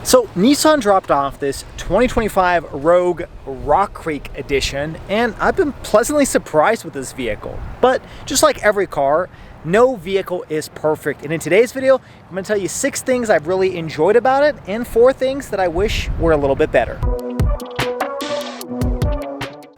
So Nissan dropped off this 2025 Rogue Rock Creek Edition, and I've been pleasantly surprised with this vehicle. But just like every car, no vehicle is perfect. And in today's video, I'm going to tell you 6 things I've really enjoyed about it and 4 things that I wish were a little bit better.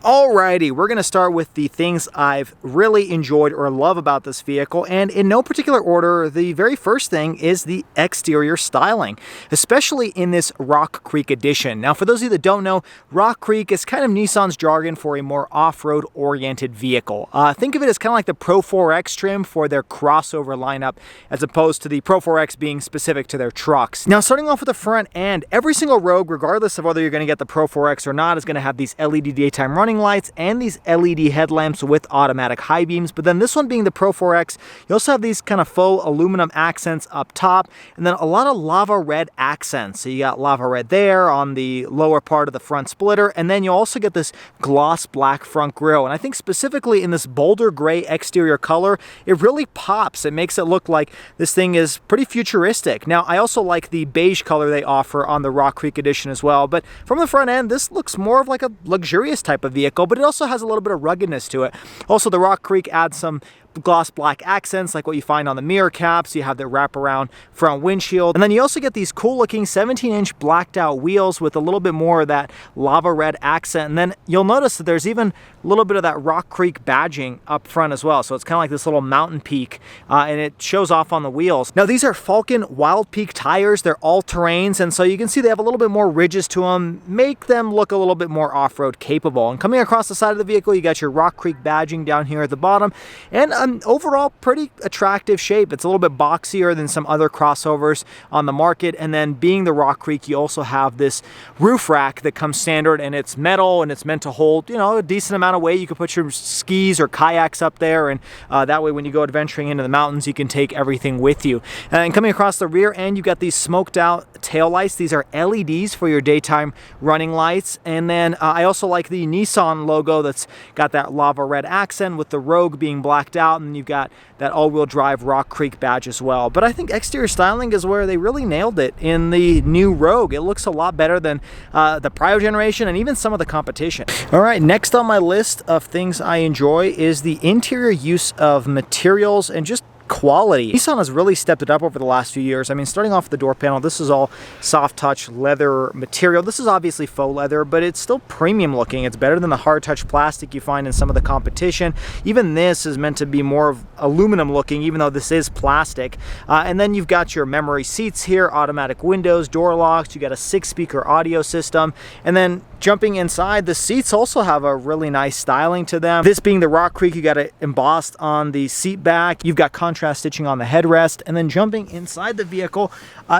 Alrighty, we're going to start with the things I've really enjoyed or love about this vehicle, and in no particular order, the very first thing is the exterior styling, especially in this Rock Creek Edition. Now, for those of you that don't know, Rock Creek is kind of Nissan's jargon for a more off-road oriented vehicle. Think of it as kind of like the Pro 4X trim for their crossover lineup, as opposed to the Pro 4X being specific to their trucks. Now, starting off with the front end, every single Rogue, regardless of whether you're going to get the Pro 4X or not, is going to have these LED daytime running lights and these LED headlamps with automatic high beams. But then this one being the Pro 4X, you also have these kind of faux aluminum accents up top, and then a lot of lava red accents. So you got lava red there on the lower part of the front splitter, and then you also get this gloss black front grille. And I think specifically in this bolder gray exterior color, it really pops. It makes it look like this thing is pretty futuristic. Now, I also like the beige color they offer on the Rock Creek Edition as well, but from the front end, this looks more of like a luxurious type of vehicle, but it also has a little bit of ruggedness to it. Also, the Rock Creek adds some gloss black accents like what you find on the mirror caps. You have the wraparound front windshield, and then you also get these cool looking 17-inch blacked out wheels with a little bit more of that lava red accent. And then you'll notice that there's even a little bit of that Rock Creek badging up front as well. So it's kind of like this little mountain peak, and it shows off on the wheels. Now, these are Falcon Wild Peak tires. They're all terrains, and so you can see they have a little bit more ridges to them, make them look a little bit more off-road capable. And coming across the side of the vehicle, you got your Rock Creek badging down here at the bottom, and overall pretty attractive shape. It's a little bit boxier than some other crossovers on the market. And then being the Rock Creek, you also have this roof rack that comes standard, and it's metal, and it's meant to hold, you know, a decent amount of weight. You can put your skis or kayaks up there, and that way when you go adventuring into the mountains, you can take everything with you. And coming across the rear end, you got these smoked out tail lights. These are LEDs for your daytime running lights. And then I also like the Nissan logo that's got that lava red accent with the Rogue being blacked out, and you've got that all-wheel drive Rock Creek badge as well. But I think exterior styling is where they really nailed it in the new Rogue. It looks a lot better than the prior generation and even some of the competition. All right, next on my list of things I enjoy is the interior use of materials and just quality. Nissan has really stepped it up over the last few years. I mean, starting off with the door panel, this is all soft touch leather material. This is obviously faux leather, but it's still premium looking. It's better than the hard touch plastic you find in some of the competition. Even this is meant to be more of aluminum looking, even though this is plastic. And then you've got your memory seats here, automatic windows, door locks. You got a 6-speaker audio system, and then jumping inside, the seats also have a really nice styling to them. This being the Rock Creek, you got it embossed on the seat back. You've got contrast stitching on the headrest, and then jumping inside the vehicle,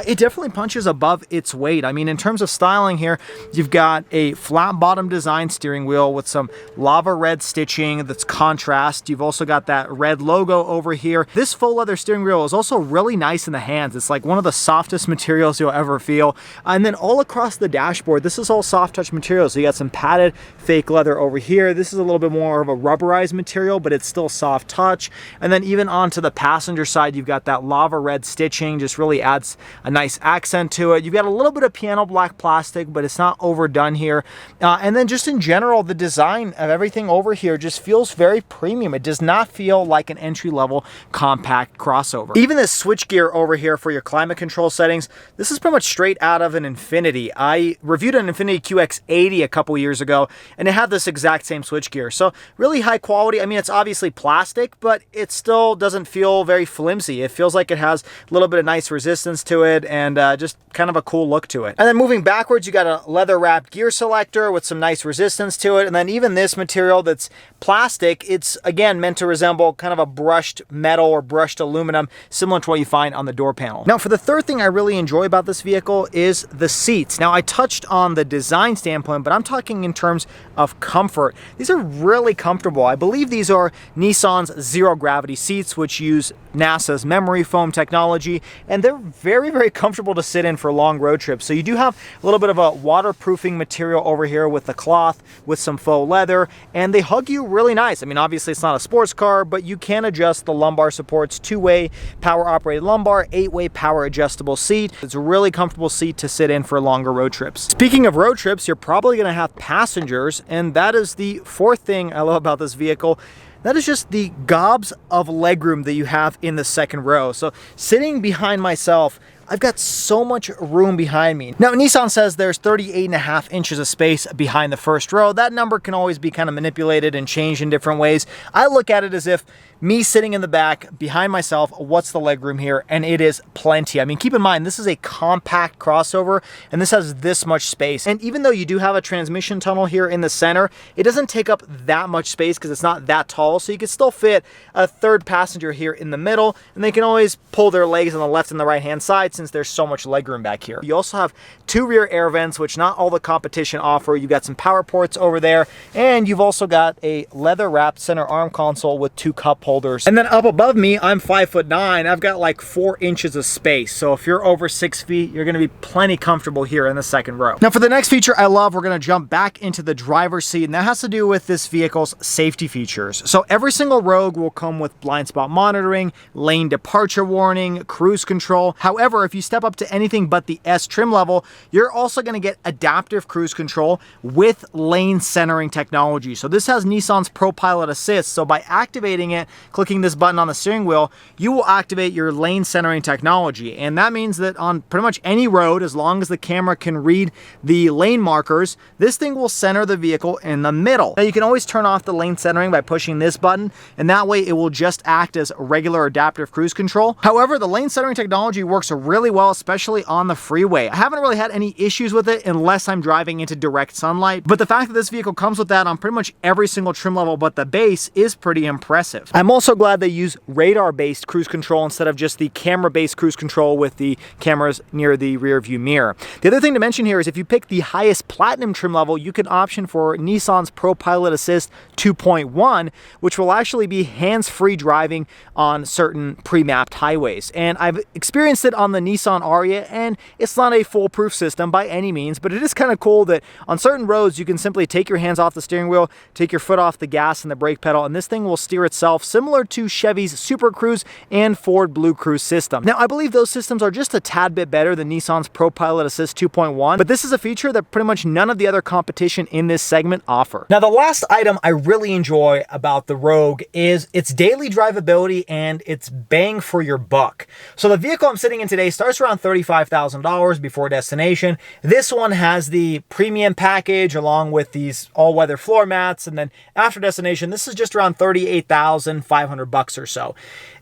it definitely punches above its weight. I mean, in terms of styling here, you've got a flat bottom design steering wheel with some lava red stitching that's contrast. You've also got that red logo over here. This faux leather steering wheel is also really nice in the hands. It's like one of the softest materials you'll ever feel. And then all across the dashboard, this is all soft touch material. So you got some padded fake leather over here. This is a little bit more of a rubberized material, but it's still soft touch. And then even onto the passenger side, you've got that lava red stitching, just really adds a nice accent to it. You've got a little bit of piano black plastic, but it's not overdone here. And then just in general, the design of everything over here just feels very premium. It does not feel like an entry-level compact crossover. Even this switchgear over here for your climate control settings, this is pretty much straight out of an Infiniti. I reviewed an Infiniti QX80 a couple years ago, and it had this exact same switchgear. So really high quality. I mean, it's obviously plastic, but it still doesn't feel very flimsy. It feels like it has a little bit of nice resistance to it, and just kind of a cool look to it. And then moving backwards, you got a leather wrapped gear selector with some nice resistance to it. And then even this material that's plastic, it's again meant to resemble kind of a brushed metal or brushed aluminum, similar to what you find on the door panel. Now, for the third thing I really enjoy about this vehicle is the seats. Now, I touched on the design standpoint, but I'm talking in terms of comfort. These are really comfortable. I believe these are Nissan's zero gravity seats, which use use NASA's memory foam technology, and they're very, very comfortable to sit in for long road trips. So you do have a little bit of a waterproofing material over here with the cloth, with some faux leather, and they hug you really nice. I mean, obviously it's not a sports car, but you can adjust the lumbar supports, 2-way power operated lumbar, 8-way power adjustable seat. It's a really comfortable seat to sit in for longer road trips. Speaking of road trips, you're probably going to have passengers, and that is the fourth thing I love about this vehicle. That is just the gobs of legroom that you have in the second row. So sitting behind myself, I've got so much room behind me. Now, Nissan says there's 38.5 inches of space behind the first row. That number can always be kind of manipulated and changed in different ways. I look at it as if me sitting in the back behind myself, what's the legroom here? And it is plenty. I mean, keep in mind, this is a compact crossover and this has this much space. And even though you do have a transmission tunnel here in the center, it doesn't take up that much space because it's not that tall. So you can still fit a third passenger here in the middle, and they can always pull their legs on the left and the right hand side since there's so much legroom back here. You also have 2 rear air vents, which not all the competition offer. You've got some power ports over there, and you've also got a leather wrapped center arm console with 2 cup holders. And then up above me, I'm 5'9". I've got like 4 inches of space. So if you're over 6 feet, you're gonna be plenty comfortable here in the second row. Now for the next feature I love, we're gonna jump back into the driver's seat, and that has to do with this vehicle's safety features. So every single Rogue will come with blind spot monitoring, lane departure warning, cruise control. However, if you step up to anything but the S trim level, you're also gonna get adaptive cruise control with lane centering technology. So this has Nissan's ProPilot Assist. So by activating it, clicking this button on the steering wheel, you will activate your lane centering technology. And that means that on pretty much any road, as long as the camera can read the lane markers, this thing will center the vehicle in the middle. Now you can always turn off the lane centering by pushing this button, and that way it will just act as regular adaptive cruise control. However, the lane centering technology works really well, especially on the freeway. I haven't really had any issues with it unless I'm driving into direct sunlight, but the fact that this vehicle comes with that on pretty much every single trim level but the base is pretty impressive. I'm also glad they use radar-based cruise control instead of just the camera-based cruise control with the cameras near the rear view mirror. The other thing to mention here is if you pick the highest platinum trim level, you can option for Nissan's ProPilot Assist 2.1, which will actually be hands-free driving on certain pre-mapped highways. And I've experienced it on the Nissan Ariya, and it's not a foolproof system by any means, but it is kind of cool that on certain roads you can simply take your hands off the steering wheel, take your foot off the gas and the brake pedal, and this thing will steer itself, similar to Chevy's Super Cruise and Ford Blue Cruise system. Now, I believe those systems are just a tad bit better than Nissan's ProPilot Assist 2.1, but this is a feature that pretty much none of the other competition in this segment offer. Now, the last item I really enjoy about the Rogue is its daily drivability and its bang for your buck. So the vehicle I'm sitting in today starts around $35,000 before destination. This one has the premium package along with these all-weather floor mats, and then after destination, this is just around $38,500 or so.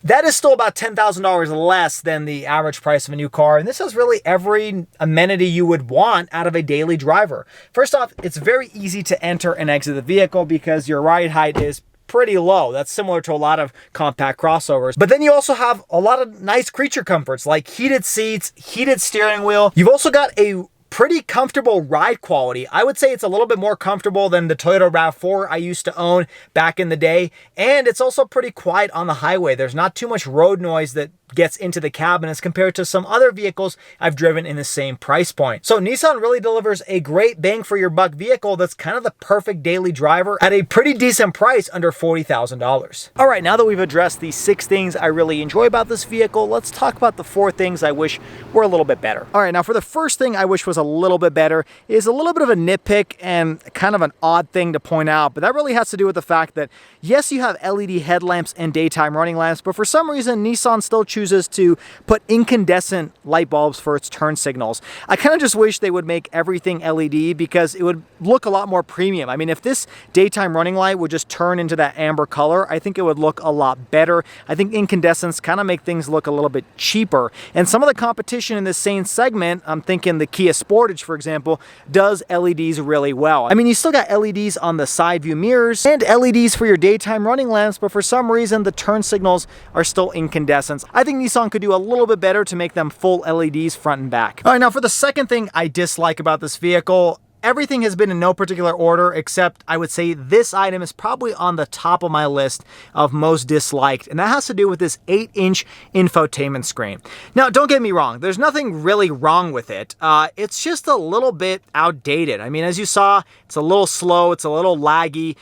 That is still about $10,000 less than the average price of a new car, and this has really every amenity you would want out of a daily driver. First off, it's very easy to enter and exit the vehicle because your ride height is pretty low. That's similar to a lot of compact crossovers. But then you also have a lot of nice creature comforts like heated seats, heated steering wheel. You've also got a pretty comfortable ride quality. I would say it's a little bit more comfortable than the Toyota RAV4 I used to own back in the day. And it's also pretty quiet on the highway. There's not too much road noise that gets into the cabin as compared to some other vehicles I've driven in the same price point. So Nissan really delivers a great bang for your buck vehicle that's kind of the perfect daily driver at a pretty decent price under $40,000. All right, now that we've addressed the 6 things I really enjoy about this vehicle, let's talk about the 4 things I wish were a little bit better. All right, now for the first thing I wish was a little bit better is a little bit of a nitpick and kind of an odd thing to point out, but that really has to do with the fact that yes, you have LED headlamps and daytime running lamps, but for some reason Nissan still chooses to put incandescent light bulbs for its turn signals. I kind of just wish they would make everything LED because it would look a lot more premium. I mean, if this daytime running light would just turn into that amber color, I think it would look a lot better. I think incandescents kind of make things look a little bit cheaper. And some of the competition in this same segment, I'm thinking the Kia Sportage, for example, does LEDs really well. I mean, you still got LEDs on the side view mirrors and LEDs for your daytime running lamps, but for some reason the turn signals are still incandescents. I think Nissan could do a little bit better to make them full LEDs front and back. All right, now for the second thing I dislike about this vehicle, everything has been in no particular order, except I would say this item is probably on the top of my list of most disliked, and that has to do with this 8-inch infotainment screen. Now, don't get me wrong, there's nothing really wrong with it. It's just a little bit outdated. I mean, as you saw, it's a little slow, it's a little laggy.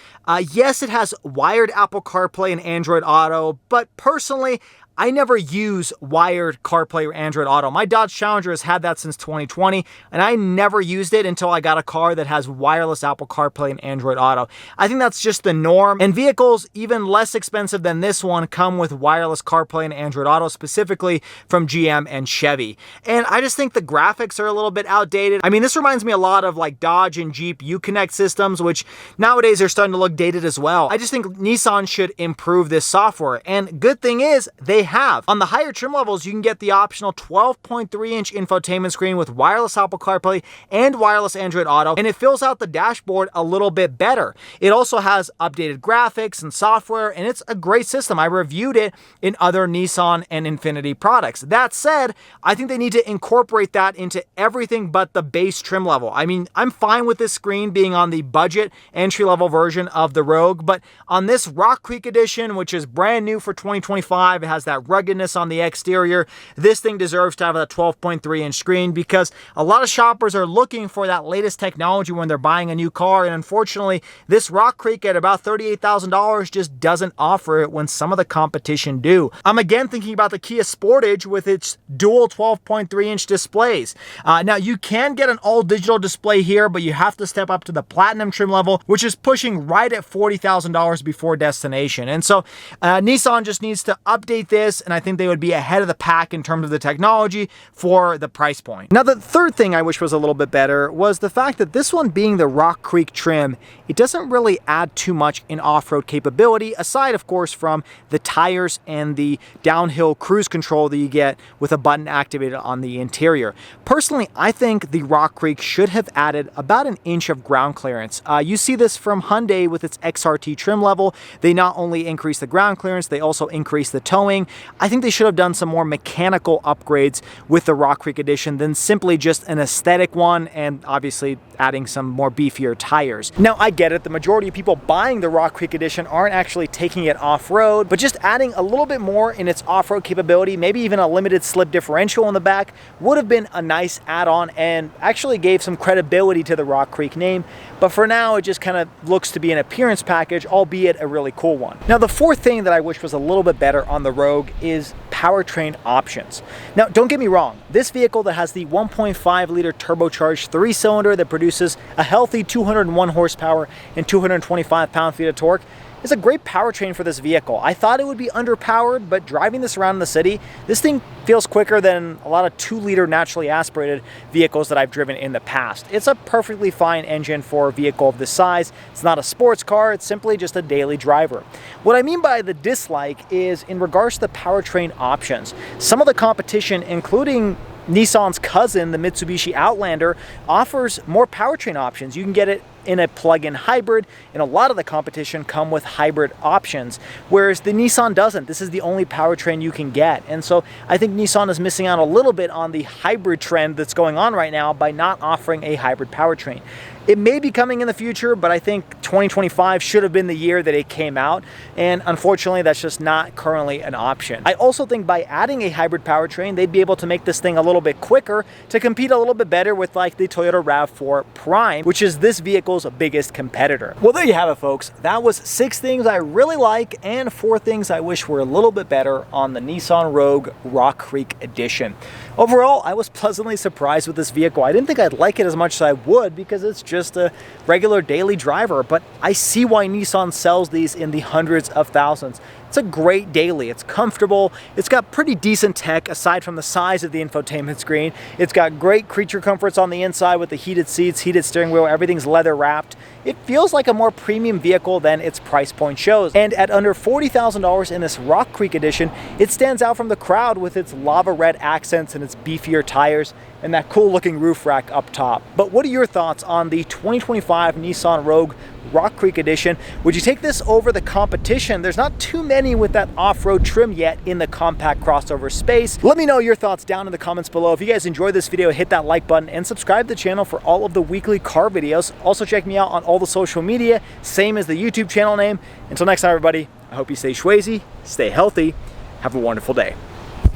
Yes, it has wired Apple CarPlay and Android Auto, but personally, I never use wired CarPlay or Android Auto. My Dodge Challenger has had that since 2020, and I never used it until I got a car that has wireless Apple CarPlay and Android Auto. I think that's just the norm, and vehicles even less expensive than this one come with wireless CarPlay and Android Auto, specifically from GM and Chevy. And I just think the graphics are a little bit outdated. I mean, this reminds me a lot of like Dodge and Jeep Uconnect systems, which nowadays are starting to look dated as well. I just think Nissan should improve this software, and good thing is, they have. On the higher trim levels, you can get the optional 12.3-inch infotainment screen with wireless Apple CarPlay and wireless Android Auto, and it fills out the dashboard a little bit better. It also has updated graphics and software, and it's a great system. I reviewed it in other Nissan and Infiniti products. That said, I think they need to incorporate that into everything but the base trim level. I mean, I'm fine with this screen being on the budget entry-level version of the Rogue, but on this Rock Creek edition, which is brand new for 2025, it has that ruggedness on the exterior. This thing deserves to have a 12.3-inch screen because a lot of shoppers are looking for that latest technology when they're buying a new car, and unfortunately, this Rock Creek at about $38,000 just doesn't offer it when some of the competition do. I'm again thinking about the Kia Sportage with its dual 12.3-inch displays. Now, you can get an all-digital display here, but you have to step up to the Platinum trim level, which is pushing right at $40,000 before destination. And so Nissan just needs to update this, and I think they would be ahead of the pack in terms of the technology for the price point. Now, the third thing I wish was a little bit better was the fact that this one being the Rock Creek trim, it doesn't really add too much in off-road capability, aside, of course, from the tires and the downhill cruise control that you get with a button activated on the interior. Personally, I think the Rock Creek should have added about an inch of ground clearance. You see this from Hyundai with its XRT trim level. They not only increase the ground clearance, they also increase the towing. I think they should have done some more mechanical upgrades with the Rock Creek edition than simply just an aesthetic one, and obviously adding some more beefier tires. Now, I get it, the majority of people buying the Rock Creek edition aren't actually taking it off-road, but just adding a little bit more in its off-road capability, maybe even a limited slip differential on the back, would have been a nice add-on and actually gave some credibility to the Rock Creek name. But for now, it just kind of looks to be an appearance package, albeit a really cool one. Now, the fourth thing that I wish was a little bit better on the Rogue is powertrain options. Now, don't get me wrong, this vehicle that has the 1.5-liter turbocharged 3-cylinder that produces a healthy 201 horsepower and 225 pound-feet of torque is a great powertrain for this vehicle. I thought it would be underpowered, but driving this around in the city, this thing feels quicker than a lot of 2-liter naturally aspirated vehicles that I've driven in the past. It's a perfectly fine engine for a vehicle of this size. It's not a sports car, it's simply just a daily driver. What I mean by the dislike is in regards to the powertrain options. Some of the competition, including Nissan's cousin, the Mitsubishi Outlander, offers more powertrain options. You can get it in a plug-in hybrid, and a lot of the competition come with hybrid options, whereas the Nissan doesn't. This is the only powertrain you can get, and so I think Nissan is missing out a little bit on the hybrid trend that's going on right now by not offering a hybrid powertrain. It may be coming in the future, but I think 2025 should have been the year that it came out, and unfortunately that's just not currently an option. I also think by adding a hybrid powertrain, they'd be able to make this thing a little bit quicker to compete a little bit better with like the Toyota RAV4 Prime, which is this vehicle's biggest competitor. Well, there you have it, folks. That was 6 things I really like and 4 things I wish were a little bit better on the Nissan Rogue Rock Creek Edition. Overall, I was pleasantly surprised with this vehicle. I didn't think I'd like it as much as I would because it's just a regular daily driver, but I see why Nissan sells these in the hundreds of thousands. It's a great daily. It's comfortable. It's got pretty decent tech aside from the size of the infotainment screen. It's got great creature comforts on the inside with the heated seats, heated steering wheel. Everything's leather wrapped. it feels like a more premium vehicle than its price point shows. And at under $40,000 in this Rock Creek edition, it stands out from the crowd with its lava red accents and its beefier tires and that cool looking roof rack up top. But what are your thoughts on the 2025 Nissan Rogue Rock Creek edition? Would you take this over the competition? There's not too many with that off-road trim yet in the compact crossover space. Let me know your thoughts down in the comments below. If you guys enjoyed this video, hit that like button and subscribe to the channel for all of the weekly car videos. Also check me out on all the social media, same as the YouTube channel name. Until next time, everybody, I hope you stay Schwazy, stay healthy, have a wonderful day.